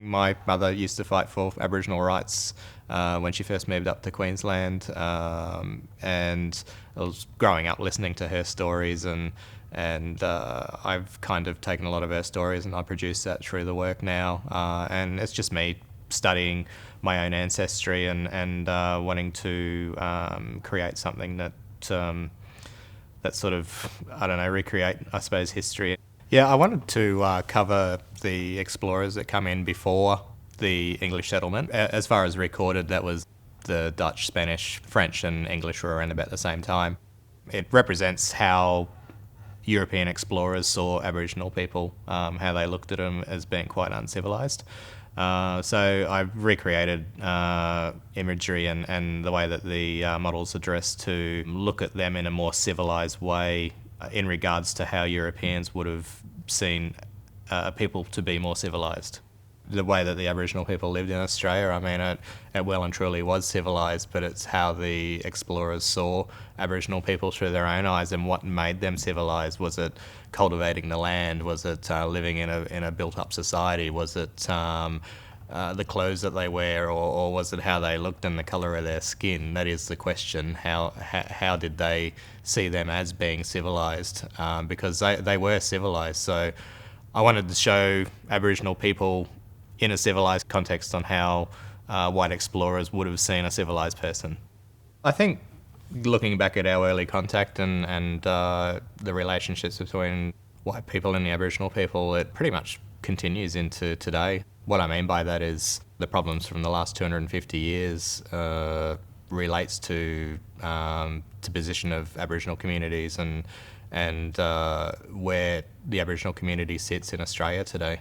My mother used to fight for Aboriginal rights when she first moved up to Queensland, and I was growing up listening to her stories, and I've kind of taken a lot of her stories and I produce that through the work now, and it's just me studying my own ancestry and wanting to create something that sort of, I don't know, recreate, I suppose, history. Yeah, I wanted to cover the explorers that come in before the English settlement. As far as recorded, that was the Dutch, Spanish, French and English were around about the same time. It represents how European explorers saw Aboriginal people, how they looked at them as being quite uncivilised. So I've recreated imagery and the way that the models are dressed to look at them in a more civilised way in regards to how Europeans would have seen people to be more civilised. The way that the Aboriginal people lived in Australia, I mean, it well and truly was civilised, but it's how the explorers saw Aboriginal people through their own eyes and what made them civilised. Was it cultivating the land? Was it living in a built-up society? Was it the clothes that they wear, or was it how they looked and the colour of their skin? That is the question. How did they see them as being civilised? Because they were civilised. So I wanted to show Aboriginal people in a civilised context on how white explorers would have seen a civilised person. I think looking back at our early contact and the relationships between white people and the Aboriginal people, it pretty much continues into today. What I mean by that is the problems from the last 250 years relates to position of Aboriginal communities and where the Aboriginal community sits in Australia today.